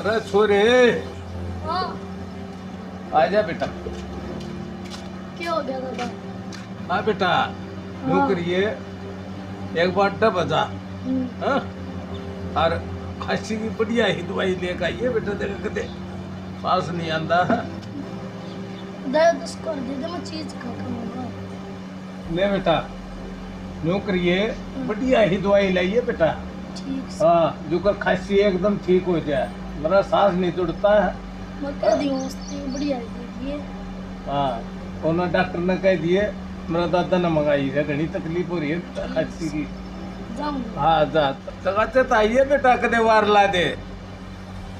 अरे छोरे हाँ आजा बेटा। क्या हो गया दादा? हाँ बेटा यूं करिए एक बार बजा हाँ? और खांसी की बढ़िया ही दवाई लेकर आइए बेटा। देखो कदे सांस नहीं आंदा। दर्द उसको दे दे, मैं चीज खा खाऊंगा। ले बेटा यूं करिए बढ़िया ही दवाई लाइए बेटा। ठीक से हाँ जो कर खांसी एकदम ठीक हो जाए। मेरा सांस नहीं जुड़ता है। मैं कह दी हूँ बढ़िया है ये। हाँ उन्होंने डॉक्टर ने कह दिए मेरा दादा ने मंगाई है। घनी तकलीफ हो रही है खांसी की। जाऊंगा। हाँ जा तगाचे आइए बेटा कदे वार ला दे।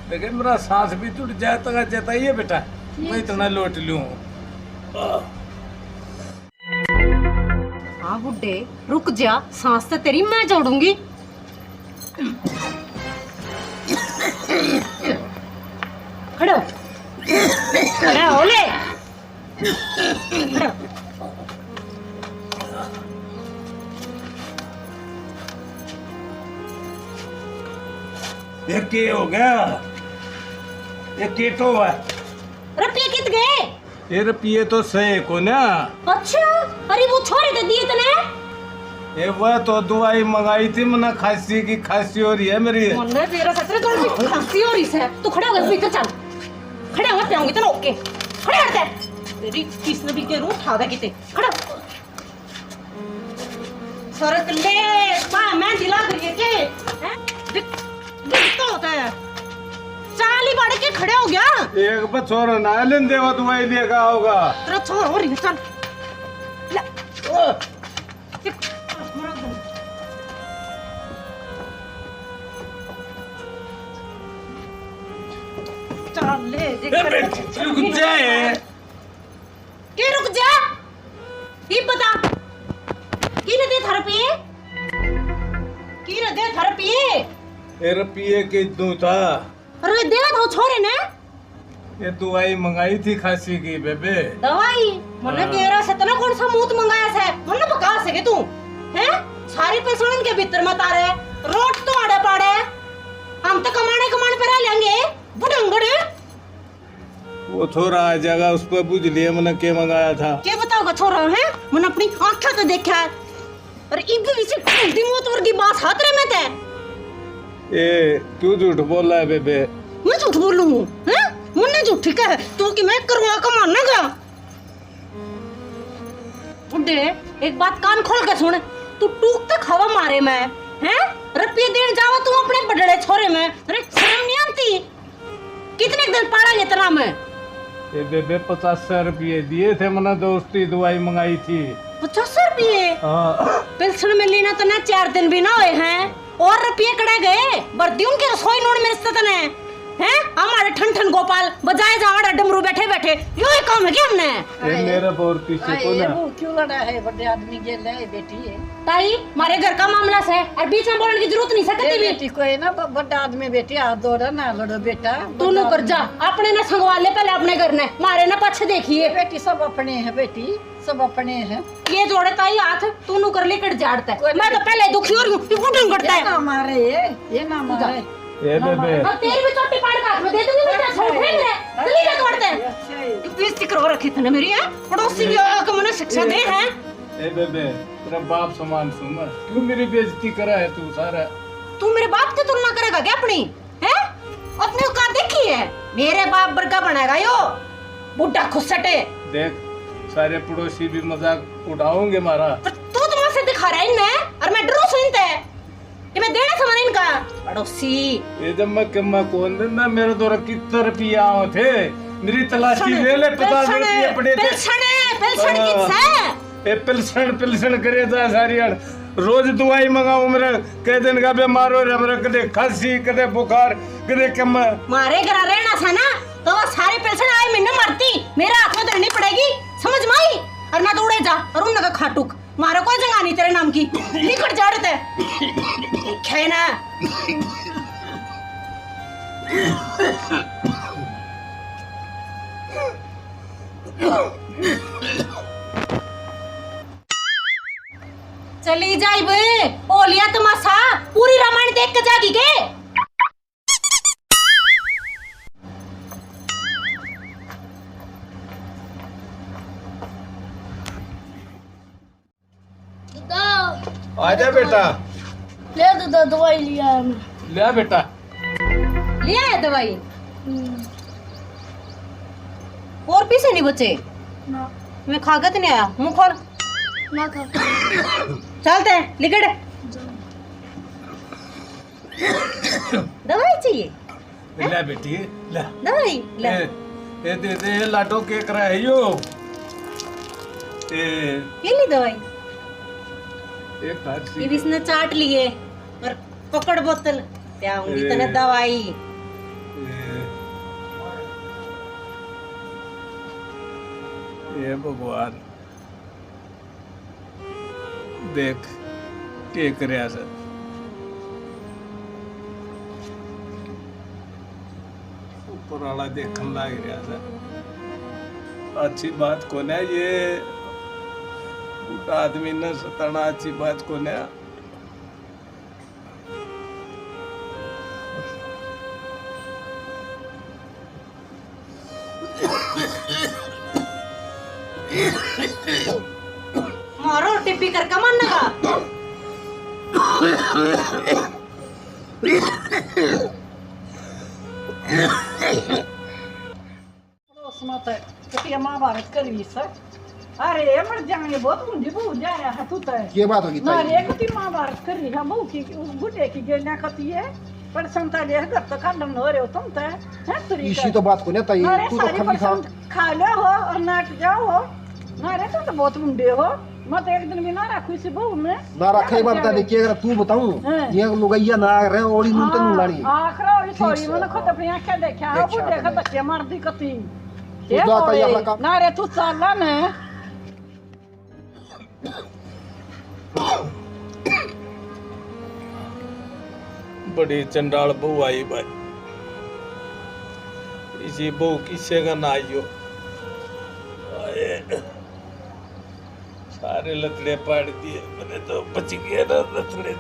लेकिन मेरा सांस भी जुड़ जाए तगाचे आइए बेटा। मैं इतना लौट लूँ। हाँ बुड्ढे रुक जा, सांस तो तेरी मैं जोड़ूंगी। खड़ो खड़ा हो ले। खड़ो। ये के हो गया? ये केटो है। रुपये कित गए? ये रुपये तो सही को ना। अच्छा अरे वो छोरे दे दिए तने। ये वह तो दवाई मंगाई थी मैंने खांसी की। खांसी हो रही है मेरी। मन तेरा सत्र तो खांसी हो रही है। तू खड़ा हो गया भीतर चल। खड़े हो जाऊंगी तो ओके। खड़े हट जा। तेरी किसने भी के रू उठा दे किते। खड़ा सरक ले पा मैं दिला करिए के हैं दिख तो होता है। चाली बढ़ के खड़े हो गया। एक बछोरा ना लेंदे वो दवाई लेगा होगा। तेरा छोरा हो रही है चल ले। दिख, चल ले देख। रुक जाए। के रुक जा। ये बता की ने दे थर पिए? की ने दे थर पिए? ये रुपये के दूं था। अरे दे दो छोरे ने। ये दवाई मंगाई थी खांसी की बेबे। दवाई मने तेरा से तना कौन सा मूत मंगाया से? मने बका सके तू हैं? सारी पेशों के भीतर मत आ रहे। रोट तो आड़े पाड़े हम तो कमाने पे रह लेंगे बुढ़ंगड़े। वो छोरा आ जाएगा उस पर पूछ लिए मैंने क्या मंगाया था। क्या बताओगा छोरा है? मैंने अपनी आंखें तो देखा है। और इब भी से दी मौत वर्गी बात हाथ रे में थे। ए क्यों झूठ बोल रहा है बेबे? मैं झूठ बोल लूं हैं? मुन्ने झूठ ठीक है तू कि मैं करवा का मानना का। बुड्ढे एक बात कान खोल के सुन। तू टूक तक हवा मारे मैं हैं? रुपये देन जाओ तू अपने बड़े छोरे में। अरे शर्म नहीं आती? कितने दिन पालेंगे इतना में? ये बेबे 50 रुपये दिए थे मैंने दोस्ती दवाई मंगाई थी। 50 रुपये? हाँ पेंशन मिली ना तो ना 4 दिन भी ना हुए हैं और रुपये कड़े गए। बर्दी उनके रसोई नोड़ में रिश्ते तने हैं। हमारे ठन ठन गोपाल बजाए जावड़ डमरू बैठे बैठे यो ही काम है क्या हमने? ये मेरा बहुत पीछे को ना। वो क्यों लड़ा है? बड़े आदमी के ले बेटी है ताई मारे घर का मामला है और बीच में बोलने की जरूरत नहीं सकती भी। बेटी को है ना बड़ा आदमी बेटी हाथ दौड़ा ना लड़ो बेटा। दोनों कर जा अपने ना संगवा ले पहले अपने घर ने मारे ना पीछे देखिए। बेटी सब अपने हैं बेटी सब अपने हैं। ये जोड़े ताई हाथ तू कर ले कट जाड़ता है। मैं तो पहले दुखी हो रही हूँ तू बुढ़न करता है। ये ना मारे ये ना मारे। ये बेबे और तेरी भी चोटी पाड़ काट में दे दूंगी बेटा। छोड़ फेंक दे चली जा तोड़ते हैं। बेइज्जती करो रखी तूने मेरी है। पड़ोसी की आके मैंने शिक्षा दे हैं। ए बेबे तेरा बाप समान सुना क्यों मेरी बेइज्जती करा है तू सारा? तू मेरे बाप की तुलना करेगा क्या अपनी हैं? अपने औकात देखी है? मेरे बाप बरका बनाएगा यो बुड्ढा खुसटे। देख सारे पड़ोसी भी मजाक उड़ाओगे मारा। पर तू तो मुझसे दिखा रहा है इनने और मैं डरू सुनते है कि मैं देना सामान इनका पड़ोसी। ये जब मैं कम्मा कौन देना मेरे तो कितने रुपया आए थे मेरी तलाशी ले ले 50 रुपये पड़े थे। पेल्सन किससे? ए पिलसन करे जा सारी अड़ रोज दवाई मंगाऊं मेरे कई दिन का बीमार हो रहा मेरा कदे खांसी कदे बुखार कदे कम। मारे घर रहना था ना तो वो सारी पेल्सन आए मैंने मरती मेरे हाथ में धरनी पड़ेगी समझ में आई? और ना तो उड़े जा और उनका खाटुक मारो कोई जगह नहीं तेरे नाम की निकट जाड़ते है ना। चली जाई बे ओलिया तमाशा पूरी रामायण देख के जागी के। आजा बेटा ले दादा दवाई लिया है मैं। ले बेटा लिया है दवाई हम्म, और पीछे नहीं बचे ना मैं खागत नहीं आया मुंह खोल ना खा चलते लिकड़ दवाई चाहिए ले बेटी ले दवाई ले ए दे लाडो के करा है यो ए ये ली दवाई एक काट ये भी इसने चाट लिए और पकड़ बोतल त्याऊंगी तने दवाई ये भगवान देख के करया से ऊपर वाला देखने लग रहा था अच्छी बात को ना ये बूढ़ा आदमी ने सताना अच्छी बात को ना मारो टिप्पी कर कमान लगा पड़ोस में तो कटिया महाभारत करवी सर अरे मर जाएंगे बहुत मुंडी बहु जा रहा है तू तो ये बात होगी ना ताई। रे कति महाभारत कर रही है बहु की उस बुढ़े की गेना कति है पर संता ले कर तो खंडन हो रहे हो तुम तो है तुरी इसी तो बात को ना ताई अरे तू तो सारी खाली खा पसंद खा लो हो और नाट जाओ हो ना रे तुम तो बहुत मुंडे हो मत एक दिन भी ना रखो इसी बहु में ना रखे बात ताई देखिए अगर तू बताऊं हाँ। ये लुगाइया ना रहे ओली मुंह तो लानी आखरा और ठीक सॉरी से। मैंने खुद अपनी आंखें देखा देख बुढ़े शायद का नहीं। बच्चे मार दी कति तू जा ताई अपना काम ना रे तू चाला ने बड़ी चंडाल बहू आई भाई इसी बहू किसे का ना आइयो आए। सारे लतड़े पाड़ दिए मैंने तो बच गया ना लतड़े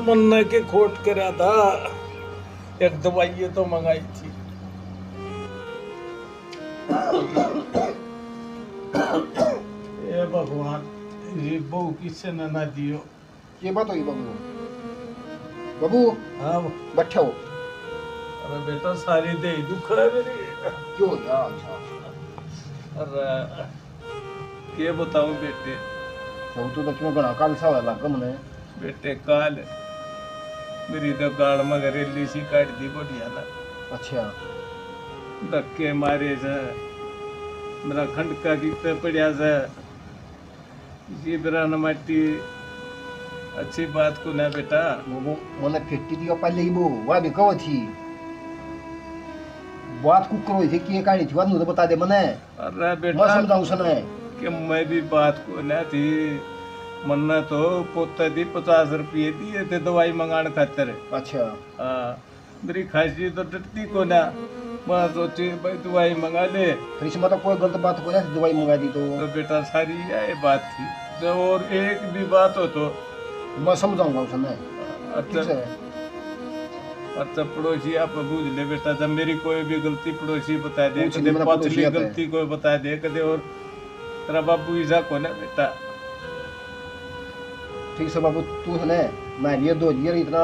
मन्ना के खोट करा था एक दवाई तो मंगाई थी ये भगवान ये बहू किसे ना दियो ये बात होगी बाबू बाबू हाँ बैठे हो अरे बेटा सारी दे दुख है मेरी क्यों यार अरे के बताऊं बेटे वो तो क्यों बना काल सा वाला कम ने बेटे काल मेरी तो गाड़ में घरेली सी काट दी बढ़िया ना अच्छा धक्के मारे से मेरा खंड का गीत पड़िया से इसी तरह न माटी अच्छी बात को ना बेटा वो मैंने फिट्टी दिया पहले ही वो वह भी कहो थी बात कुक करो थी कि ये कहानी थी बात नहीं तो बता दे मने अरे मैं बेटा समझाऊं सने कि मैं भी बात को ना थी मन्ना तो पोता दी 50 रुपये दिए थे दवाई मंगाने खातिर अच्छा हाँ, मेरी खांसी तो डरती को ना मैं सोची भाई दवाई मंगा ले फिर इसमें तो कोई गलत बात को नहीं दवाई मंगा दी तो तो बेटा सारी यही बात थी जब और एक भी बात हो तो मैं समझाऊंगा उसने ठीक अच्छा है अच्छा पड़ोसी आप बूझ ले बेटा जब मेरी कोई भी गलती पड़ोसी बता दे पूछ कदे ले, मेरा पछली पड़ोसी आता है। गलती कोई बता दे कदे और तेरा बाबू ऐसा को ना बेटा ठीक से बाबू तू है मैं ये दो ये इतना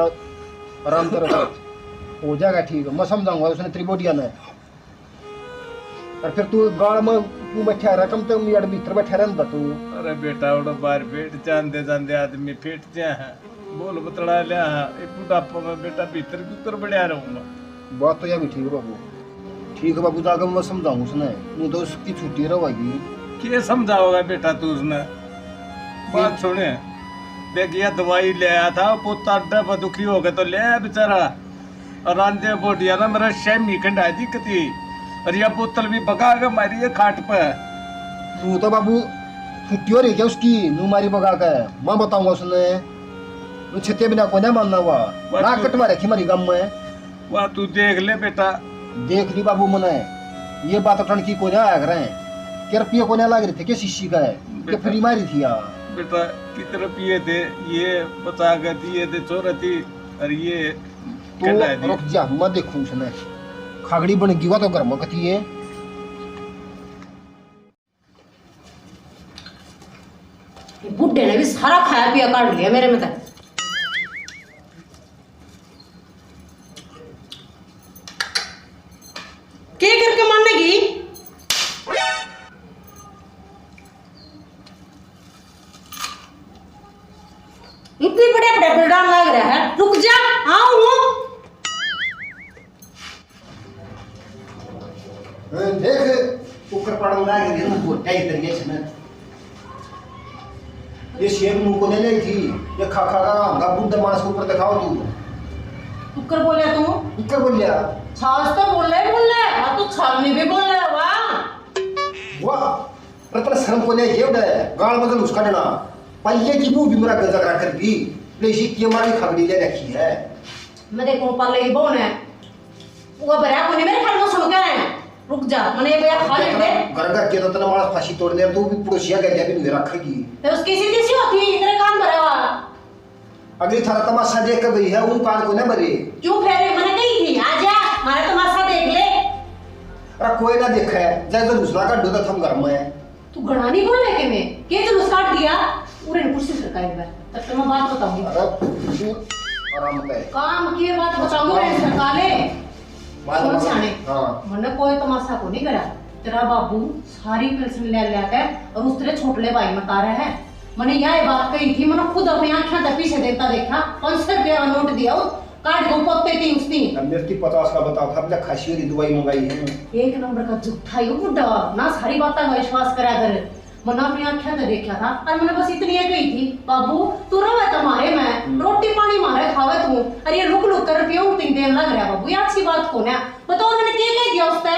आराम करो हो जाएगा ठीक है मैं समझाऊंगा उसने त्रिबोटिया ने और फिर तू गाड़ में तू बैठा रहा कम तो यार भीतर बैठा रहता तू अरे बेटा उड़ो बार पेट चांदे चांदे आदमी पेट जा है बोल बतड़ा लिया है एक बुढ़ापा में बेटा भीतर की उतर बढ़िया रहूंगा बात तो यह भी ठीक है बाबू ठीक है बाबू जाकर मैं समझाऊंगा उसने नहीं तो उसकी छुट्टी रहेगी क्या समझाओगा बेटा तू उसने बात सुने देख ये दवाई ले आया था पोता अड्डा पर दुखी हो गया तो ले आया बेचारा और आंधे बोटिया ना मेरा शैमी खंडा दिक्कत थी और यह बोतल भी पका के मारी है खाट पे तू तो बाबू छुट्टी हो रही क्या उसकी नू मारी बगा के मैं बताऊंगा उसने तू छते बिना को नहीं मानना हुआ ना कटवा रखी मारी गम में वह तू देख ले बेटा देख ली बाबू मने ये बात टन की को नहीं आग रहे क्या रुपये को नहीं लग रहे थे क्या शीशी का है क्या फ्री मारी थी यार बेटा कितने पिए थे ये बचा के दिए थे चोर थी और ये खंडा तो दी रुक जा मैं देखूं उसने खागड़ी बन गई हुआ तो घर में कती है बुढ़े ने भी सारा खाया पिया काट लिया मेरे में तो। क्या करके मानेगी? इतनी बड़े बड़े बलडान लग रहा है, रुक जा, आओ हूँ। देख ऊपर पड़न लाग रही है गोटा ही तरीके से ना ये शेर मुंह को ले ली थी ये खा खा का हमका बुद्ध मांस के ऊपर दिखाओ तू कुकर बोले तू? ऊपर बोल लिया छाछ तो बोल रहे हाँ तू छालनी भी बोल रहा वाह वाह रत्न शर्म को ले ये उड़े गाल बदल उसका देना पल्ले की मुंह भी मेरा गजा करा कर भी प्लेसी की हमारी खबरी ले रखी है मैं देखूं पल्ले की बोन है वो बरा कोने मेरे ख्याल में सुन क्या है रुक जा मैंने ये भैया खा ले दे घर घर के तो तना मारा फांसी तोड़ दे तू भी पड़ोसिया गया भी नहीं रखेगी तो उसकी सीधी सी होती है इतने कान भरे हुआ अगली थारा तमाशा देख कर गई है उन कान को न भरे क्यों फेरे मैंने कही थी आजा हमारा तमाशा देख ले अरे कोई ना देखा है जैसे दूसरा का डोदा थम घर में तू घड़ा नहीं बोल के मैं के जुलूस काट दिया पूरे कुर्सी से रखा एक बार तब तो मैं बात बताऊंगी अरे आराम से काम की बात बताऊंगी रे सरकाले सुन छाने हां मैंने कोई तमाशा को नहीं करा तेरा बाबू सारी पेंशन ले लेकर और उस तेरे छोटले भाई मता रहे हैं मैंने यह बात कही थी मैंने खुद अपनी आंखें से पीछे देता देखा 500 रुपया का नोट दिया काट को पोते थी उसने मेरे की 50 का बताओ था अपने खांसी वाली दवाई मंगाई है एक नंबर का झूठा ही बुड्ढा ना सारी बातें का विश्वास करा कर मैंने अपनी आंखें से देखा था और मैंने बस इतनी कही थी बाबू तू रवे तुम्हारे में रोटी पानी मारे खावे तू अरे ये रुक रुक कर पियो तीन दिन लग रहा बाबू ये अच्छी बात कौन है बताओ मैंने क्या कह दिया उससे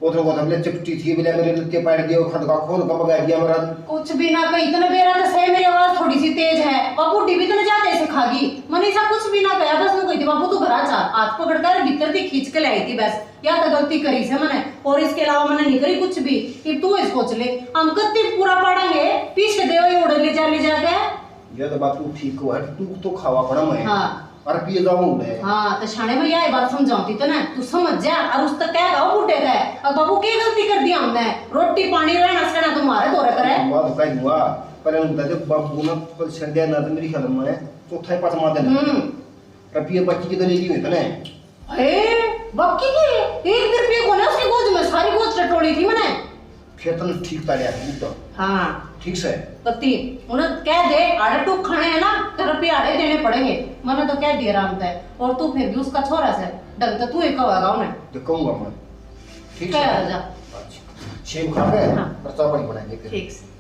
उधर को हमने चिपटी थी बिना मेरे लत्ते पैर दिए खंड का खोल का बगा दिया मेरा कुछ भी ना कही इतने बेरा तो सही मेरी आवाज थोड़ी सी तेज है बाबू टीवी तो जाते ऐसे खागी मैंने ऐसा कुछ भी ना कहा बस मैं कही थी बाबू तू घर आ जा हाथ पकड़ कर भीतर थी खींच के लाई थी बस या तो गलती करी से मैंने और इसके अलावा मैंने नहीं करी कुछ भी कि तू इस सोच ले हम कत्ती पूरा पढ़ेंगे पीछे दे उड़ ले जाके ये तो बात तू ठीक हो है तू तो खावा पड़ा मैं हां और पिए जाऊं मैं हां तो शाने भैया ये बात समझाती तो ना तू समझ जा और उस तक कह गाओ बूढ़े का और बाबू की गलती कर दिया हमने रोटी पानी रहना सहना तुम्हारे दौरे करे हुआ तो कहीं हुआ पर उनका जब बाबू ना कल संडे ना तो मेरी ख्याल में चौथा ही पांच मार देना रुपये बच्ची की तो ले ली हुई था ना ए बाकी के 1 रुपये को ना उसकी गोद में सारी गोद टटोली थी मैंने फिर तो ठीक तालिया तो हां ठीक से कत्ती उन्हें कह दे आड़े टूक खाने हैं ना तो रुपये आड़े देने पड़ेंगे मैंने तो कह दिया राम तय और तू फिर भी उसका छोरा से डर तो तू एक होगा उन्हें तो कहूंगा मैं ठीक कह है जा सेम खा के हाँ। बर्ता पानी बनाएंगे फिर ठीक से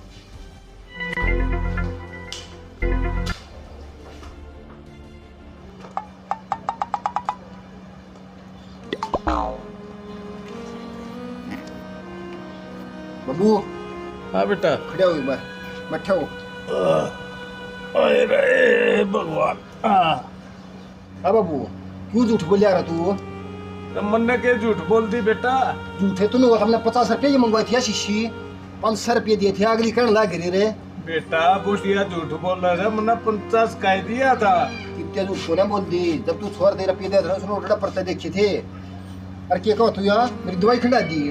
बाबू हाँ बेटा खड़े हो एक बार बैठे हो अरे रे भगवान हाँ बाबू क्यों झूठ बोलिया रहा तू तो मन्ने के झूठ बोल दी बेटा झूठे तूने वो हमने 50 रुपये की मंगवाई थी शीशी 500 रुपये दिए थे अगली कहने लग रही रे बेटा बुढ़िया झूठ बोल रहा था मैंने 50 का दिया था कितने झूठ को ना बोल दी जब तू छोड़ दे रुपये दे रहा उसने उल्टा पड़ता देखे थे अरे क्या कहो तू यार मेरी दवाई खंडा दी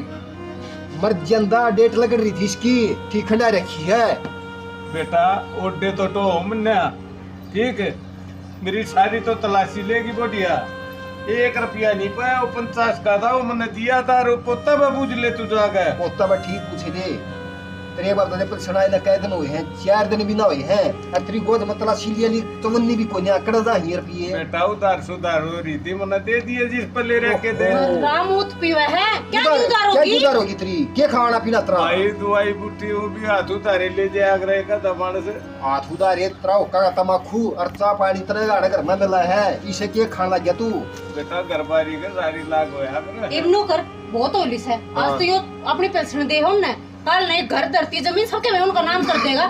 मर्जंदा डेट लग रही थी इसकी ठीक खंडा रखी है बेटा ओडे तो मन्ना ठीक है मेरी सारी तो तलाशी लेगी बुढ़िया 1 रुपया नहीं पाया वो 50 का था वो मैंने दिया था और पोता बाबू ले तू जाकर पोता बा ठीक पूछे दे तेरे बाप दादे पर सनाई ना कह दिन हुए हैं 4 दिन भी ना हुए हैं और तेरी गोद में तलाशी लिया ली तवन्नी भी कोई ना कड़ा जा ही रुपये बेटा उधार सुधार हो रही थी मैंने दे दिए जिस पर ले रखे थे राम उत पीवे है क्या उधार क्या होगी उधार होगी तेरी क्या खाना पीना तेरा भाई दवाई बूटी वो भी हाथ उतारे ले जाया करे का दबाण से हाथ उधारे तेरा का तमाकू और चा पानी तेरे गाड़ घर में मिला है इसे क्या खाना गया तू बेटा घरबारी का सारी लाग होया इब्नो कर बहुत होलिस है आज तो यो अपनी पेंशन दे हम ना कल नहीं घर धरती जमीन सबके में उनका नाम कर देगा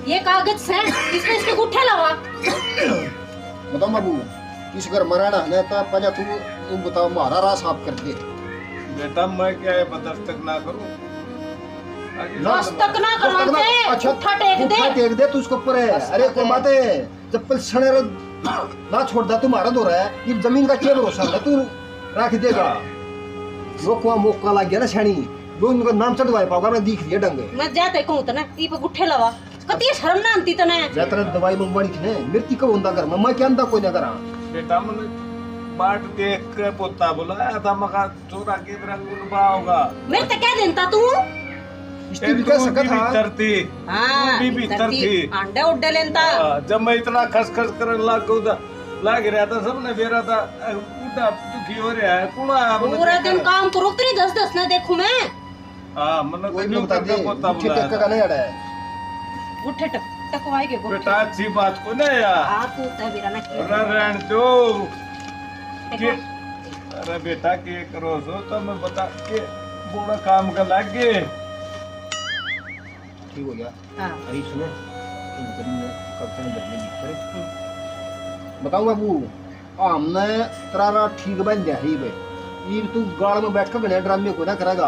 ये कागज है इसमें इसके गुठे लगा बताओ बाबू किस घर मराना है तो पहले तू बताओ हमारा राह साफ कर दे बेटा मैं क्या है बदस्तक ना करूं बस तक ना करवाते अच्छा उठा टेक दे टेक दे तू उसके ऊपर है अरे कोई बात है जब पेंशन ना छोड़ दे तुम्हारा दो रहा है ये जमीन का क्या भरोसा है तू रख देगा रोकवा मौका लग गया ना छानी वो उनका नाम चढ़वाए पाओगा मैं दिख दिया डंगे मैं जाते कहूं तो ना ई पे गुठे लगा कती शर्म ना आती तने जैतने दवाई मंगवानी थी ने मृत्यु कब होता घर में मैं क्या अंदा कोई ना करा बेटा मैंने बाट देख के पोता बुलाया था मका चोरा के रंग उनबा होगा मैं तो क्या देता तू इसकी भी कह सकता था भीतर थी हाँ भी भीतर थी अंडे उड्डे लेता जब मैं इतना खसखस करने लग रहा था सबने बेरा था उठा दुखी हो रहा है कौन आया पूरा दिन काम करो तेरी 10-10 ना देखूं मैं हाँ मैंने कोई तो नहीं बता दे पोता उठे टक्का का नहीं अड़ा है गुट्ठे टकवाए के गुट्ठे बेटा अच्छी बात को नहीं यार आ तू तबीरा ना की रहन दो के अरे बेटा के करो सो तो मैं बता के बड़ा काम का लग गए ठीक हो गया हां अरे सुनो इन करी में कब तक बदले नहीं करे बताऊं बाबू हमने तरारा ठीक बन गया ही बे ये तू गाड़ में बैठ कर बने ड्रामे को ना करेगा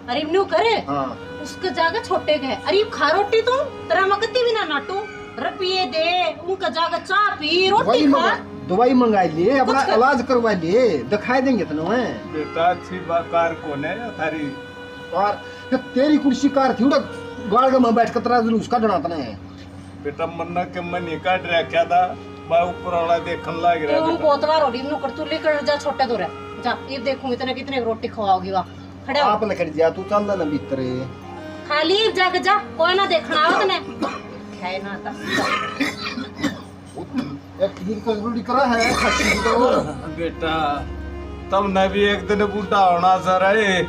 अरे न्यू करे हाँ उसका जागा छोटे गए अरे खा रोटी तू तेरा मगती भी ना नाटू रुपये दे उनका जागा चाय पी रोटी खा दवाई मंगा लिए अपना कुछ कर- इलाज करवा लिए दिखाई देंगे तनो है बेटा अच्छी बात कार कौन है थारी और फिर तेरी कुर्सी कार थी उड़ा गाड़ में बैठ कर तरा जुलूस काटना तने बेटा मन्ना के मन ही काट रखा था मैं ऊपर वाला देखने लग तो रहा उन था पोतवार रोटी नु कर तू लेकर जा छोटे दूर जा ये देखूंगी इतने कितने रोटी खवाओगी वा खड़े हो आप लकड़ जा तू चल ना भीतर खाली जाग जा कोई ना देखना आओ तने खाए ना ता एक दिन का जरूरी करा है खस्सी की तो बेटा तब न भी एक दिन बूढ़ा होना सर है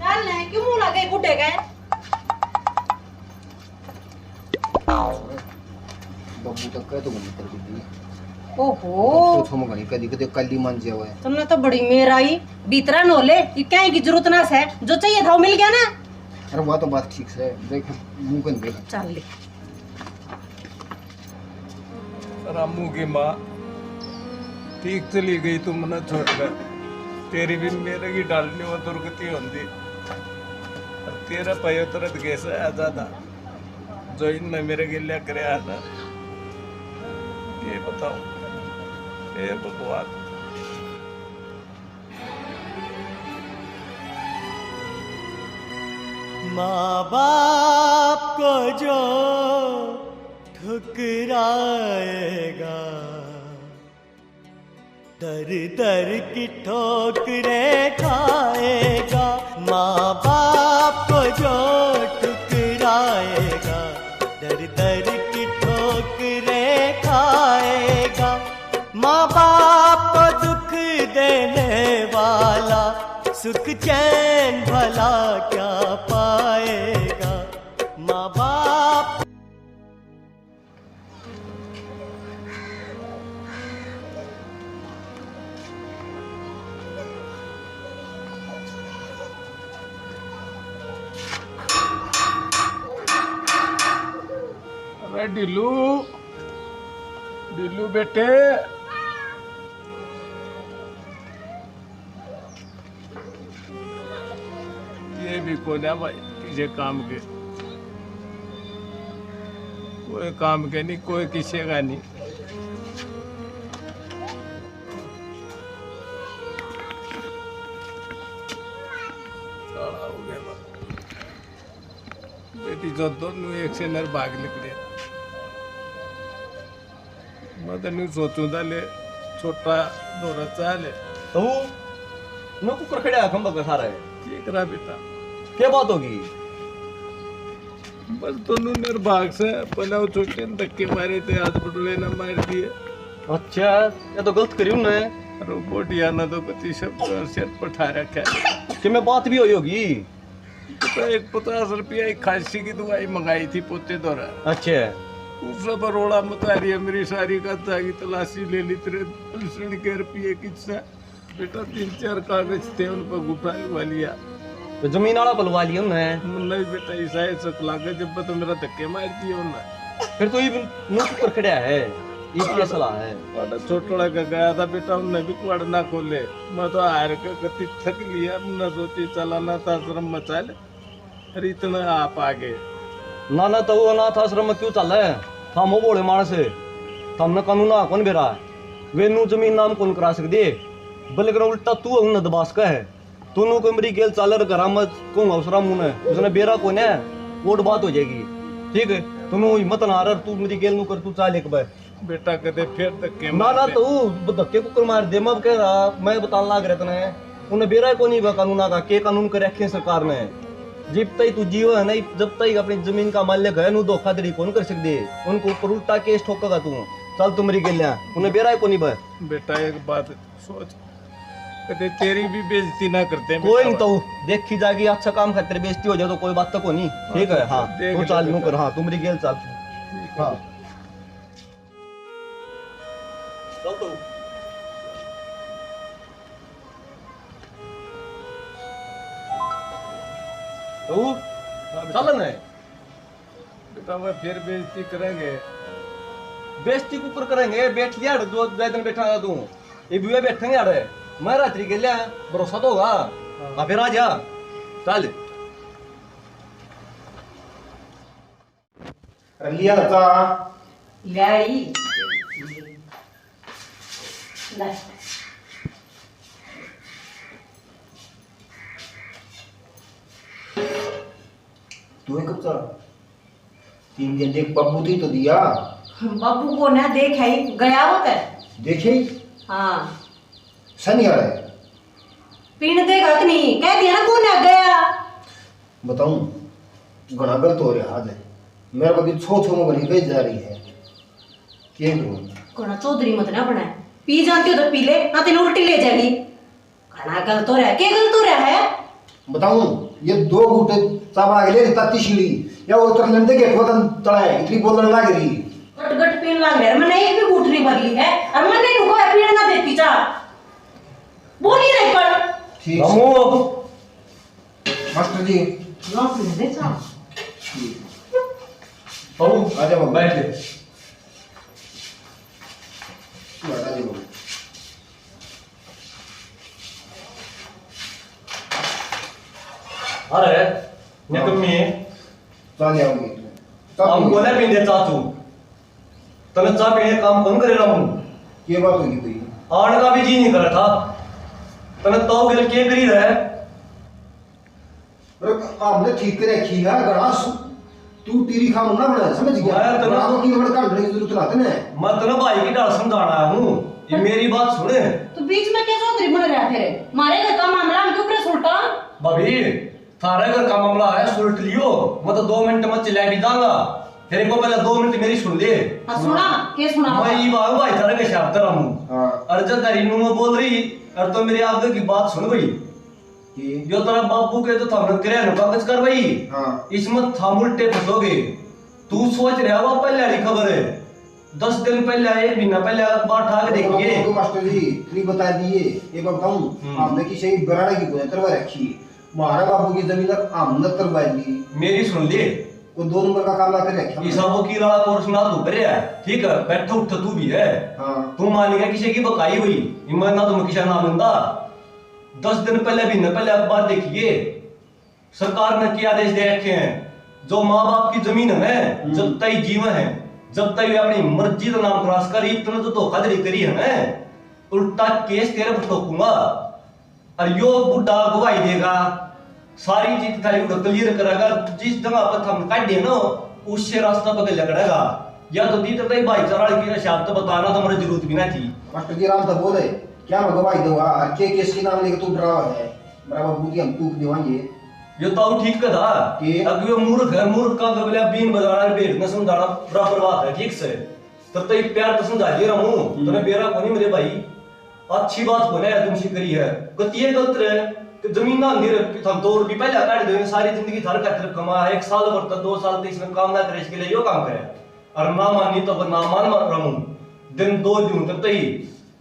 चल ले क्यों मुंह लगे बुड्ढे गए बब्बू तक कह तो बंद कर दी ओहो तो थम गणी कदी कदी कल्ली मान जे हुए तुमने तो बड़ी मेर आई बीतरा नोले ये क्या की जरूरत ना है जो चाहिए था वो मिल गया ना अरे वो तो बात ठीक है देख मुंह कन देख चल ले रामू की माँ ठीक चली गई तुम न छोड़ कर तेरी भी मेरे की डालनी वो दुर्गति होती और तेरा पयो तरत कैसे आता था जो इनने मेरे के लिए करे ना ये बताओ ये भगवान माँ बाप को जो ठुकराएगा दर दर की ठोकरें खाएगा माँ बाप को जो ठुकराएगा दर दर की ठोकरें खाएगा माँ बाप को दुख देने वाला सुख चैन भला क्या पाएगा माँ बाप अरे डिल्लू डिल्लू बेटे ये भी कौन है भाई किसी काम के कोई काम के नहीं कोई किसी का नहीं साला हो गया बा। बेटी जो दोनों एक से नर भाग निकले मैं तो नहीं सोचूं था ले छोटा दौरा चाले तो मैं कुकर खड़ा खंबा पे सारा है ये करा बेटा क्या बात होगी बस दोनों निर्भाग से पहले वो छोटे ने धक्के मारे थे आज बटुले न मार दिए अच्छा ये तो गलत करी उन्होंने रोबोटिया न तो पति शब्द सिर पठा रखा है कि मैं बात भी हुई होगी तो एक 50 रुपया एक खांसी की दवाई मंगाई थी पोते द्वारा अच्छा उससे पर रोड़ा मतारी है मेरी सारी का की तलाशी ले ली तेरे सुन के रुपये किस्सा बेटा 3-4 कागज थे उन पर गुफा लगा लिया तो जमीन वाला पलवा लिया उन्होंने मुन्ना भी बेटा ऐसा ऐसा लागे जब तो मेरा धक्के मार दिए उन्होंने फिर तो ये मुंह कुकर खड़ा है ये क्या सलाह है वाड़ा छोटा का गया था बेटा उनने भी कुआड़ ना खोले मैं तो हार के कति थक लिया मुन्ना सोची चलाना था आश्रम मचा ले अरे इतना आप आगे ना ना तो वो अनाथ आश्रम में क्यों चल रहा है हम वो बोले मानस है हमने कानून ना कौन बेरा है वे नू जमीन नाम कौन करा सकते बल्कि उल्टा तू उन दबास का है तूनू को मेरी गेल चालर करा मत को अवसरा मुने उसने बेरा कौन है वोट बात हो जाएगी ठीक है तू हिम्मत ना रह तू मेरी गेल नु कर तू चाल एक बार बेटा कदे फिर धक्के ना ना तू धक्के कुकर मार दे मैं कह रहा मैं बताने लाग रहा तने उन्हें बेरा को नहीं बा कानून का के कानून कर रखे सरकार ने जब तक तू जीव है नहीं जब तक अपनी जमीन का मालिक है नु धोखाधड़ी कौन कर सकदे उनको ऊपर उल्टा केस ठोकेगा तू चल तू मेरी गेलिया उन्हें बेरा को नहीं बा बेटा एक बात सोच कदे तेरी भी बेइज्जती ना करते हैं कोई नहीं तो देखी जाएगी अच्छा काम खातिर बेइज्जती हो जाए तो कोई बात तो नहीं ठीक है हाँ तू चाल नु कर हाँ तू मेरी गेल चल हाँ चल तू चल ना बेटा वो फिर बेइज्जती करेंगे बेइज्जती के ऊपर करेंगे बैठ लिया दो दिन बैठा तू ये भी बैठेंगे यार मैं रात्रि के लिए भरोसा तो होगा हाँ फिर आ जा चल लिया था लाई ला तू कब चला 3 दिन देख बाबू थी तो दिया बाबू को ना देख है गया होता है देखे हाँ सनी आ रहा है पीने देगा कि नहीं कह दिया ना कौन आ गया बताऊं घना गलत हो रहा है मेरे को भी छो में बनी भेज जा रही है क्या करूं कोना चौधरी मत ना बनाए पी जानती हो तो पी ले ना तेन उल्टी ले जाएगी खाना गलत हो रहा है क्या गलत हो रहा है बताऊं ये 2 घूटे चावल ले ताती सीढ़ी या वो उतर लेने के वतन तड़ाए इतनी बोलने लग रही गट गट पीन लाग रहा है मैंने एक भी गुठरी भर ली है और मैंने इनको पीने ना देती चा बोली नहीं पर ठीक रामू मास्टर जी ना पीने दे चा बाबू आ जाओ बैठ ले बैठा जी अरे ये तुम्ही चल आऊंगी हम कोने पींदे चाचू तने चा पीने काम कौन करे रामू ये बात होगी कोई आने का भी जी नहीं कर था तने तो गिल के करी रहे आपने ठीक करे रखी है गड़ास तू तेरी खाम ना बना समझ गया मैं तो आपको की बड़ा काम करने की जरूरत लाते ना मैं तेरे भाई की डाल समझाना आया हूँ ये मेरी बात सुने तो बीच में क्या चौधरी बन रहा फिर मारे घर का मामला हम क्यों करे सुलटा भाभी थारा घर का मामला है सुलट लियो मैं तो 2 मिनट में चिल्ला भी जाऊंगा तेरे को पहले 2 मिनट मेरी सुन ले हाँ सुना क्या सुना मैं ये बात भाई थारा के शब्द रहा हूँ हां अर्जन तारी नु बोल रही और तो मेरी आगे की बात सुन गई कि जो तेरा बाबू के तो थाने करे न कागज कर भाई हां इसमें थाम उल्टे फंसोगे तू सोच रहा हुआ पहले वाली खबर है 10 दिन पहले 1 महीना पहले अखबार उठा के देखिए तो मास्टर जी इतनी बता दिए एक बात बताऊं हमने की सही बराड़ा की कोई तरवा रखी महारा बाबू की जमीन पर हमने तरवा ली मेरी सुन ले वो 2 नंबर का काम ला कर रखा ईसा वकील वाला कोर्स ना तू करे है ठीक है बैठा उठ तू भी है हां तू मानेगा किसी की बकाई हुई इमन ना तुम किसी नाम लंदा 10 दिन पहले भी न पहले अखबार देखिए सरकार ने क्या आदेश दे रखे हैं जो माँ बाप की जमीन है जब तक जीवन है जब तक वे अपनी मर्जी का नाम क्रॉस करी तुमने जो धोखाधड़ी करी है ना उल्टा केस तेरे पर ठोकूंगा और यो बुढ़ा गवाही देगा सारी चीज थारी क्लियर करेगा जिस जगह पर हम काटे ना उससे रास्ता पकड़ लगेगा या तो दी तो भाईचारा की शब्द बताना तो हमारी जरूरत भी ना थी मास्टर जी राम तो बोले क्या मैं गवाही दूंगा और के केस की नाम लेके तू डरा है मेरा बाबू की हम तू दिवाएंगे ये तो ठीक का था कि अब ये मूर्ख है मूर्ख का गबले बीन बजाना बेट न समझाना बराबर बात है ठीक से तब तो प्यार तो समझा दे रहा हूँ तूने बेरा कोनी मेरे भाई अच्छी बात होने है तुमसे करी है गति गलत है तो जमीन ना अंधेर हम 2 रुपये पहले काट दे सारी जिंदगी थार का तरफ कमा 1 साल भर 2 साल तक इसमें काम ना करे इसके लिए यो काम करे और ना मानी तो ना मान रहा दिन 2 दिन तक ही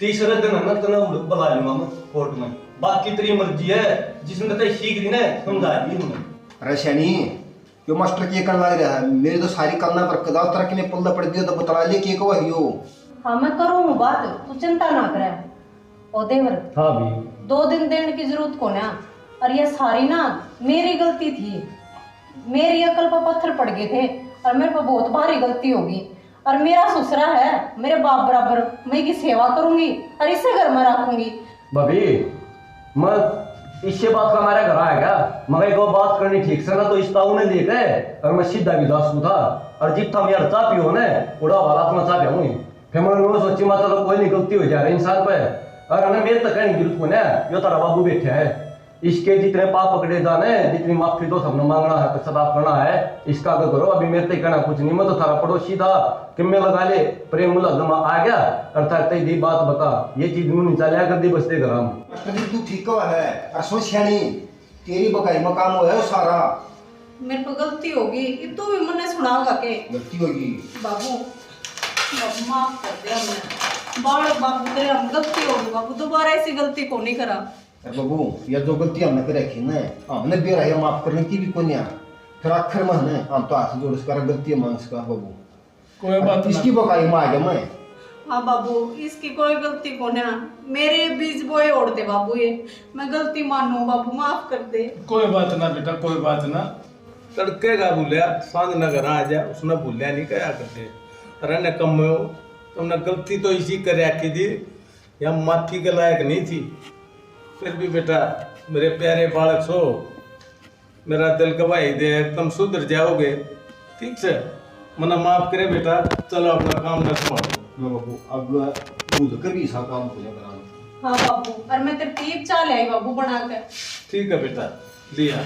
तीसरे दिन है ना तना बुला लूंगा मैं कोर्ट में बाकी तेरी मर्जी है जिसने तय सीख दी ना समझा दी हूं अरे शनी यो मास्टर की करना लग रहा है मेरे तो सारी करना पर कदा तरह के पल्ला पड़ दिया तो बता ले के को यो हाँ मैं करूँ बात तू चिंता ना करे ओ देवर हां भी 2 दिन देने की जरूरत को ना और ये सारी ना मेरी गलती थी मेरी अकल पर पत्थर पड़ गए थे और मेरे पर बहुत भारी गलती होगी और मेरा ससुरा है मेरे बाप बराबर मैं की सेवा करूंगी और इसे घर में रखूंगी भाभी मैं इससे बात का हमारे घर आएगा मगर को बात करनी ठीक से ना तो इस ताऊ ने लेके और मैं सीधा भी दास था और जितना मैं चा पियो ने उड़ा वाला अपना चा पियो फिर मैंने सोची माता तो कोई नहीं गलती हो जा रही इंसान पे और हमें मेरे तक नहीं गिरत को ना यो तारा बाबू बैठे है इसके जितने पाप पकड़े जाने जितनी माफी तो सबने मांगना है पश्चाताप करना है इसका अगर करो अभी मेरे तक कहना कुछ नहीं मैं तो थारा पड़ोसी था कि मैं लगा ले प्रेम मुलजमा आ गया और तार दी बात बता ये चीज नहीं चलिया कर दी बसते घर हम कभी तू ठीक है असमझ नहीं तेरी बकाई मकाम हो है सारा मेरे को गलती होगी ये तू भी मने सुनाओगा के गलती होगी बाबू बाबू माफ कर दे हमने बाल बाबू तेरे हम गलती होगी बाबू दोबारा ऐसी गलती को नहीं करा अरे बाबू ये जो गलती हमने कर रखी ना हमने बेरा है माफ करने की भी कोई नहीं फिर आखिर में है हम तो हाथ जोड़ कर गलती मांग सका बाबू कोई बात इसकी बकाई में आ गया मैं हाँ बाबू इसकी कोई गलती को ना मेरे बीज बोए ओढ़ते बाबू ये मैं गलती मानू बाबू माफ कर दे कोई बात ना बेटा कोई बात ना तड़के का भूलिया सांझ न घर आ जा उसने भूलिया नहीं कहा करते अरे ने कम हो तुमने गलती तो इसी कर रखी थी या माफी के लायक नहीं थी फिर भी बेटा मेरे प्यारे बालक सो मेरा दिल गवाही दे तुम सुधर जाओगे ठीक से मना माफ करे बेटा चलो अपना काम न संभालो बाबू अब भूल कर भी ऐसा काम हो जाएगा हाँ बाबू और मैं तेरे तीप चाल आई बाबू बना कर ठीक है बेटा लिया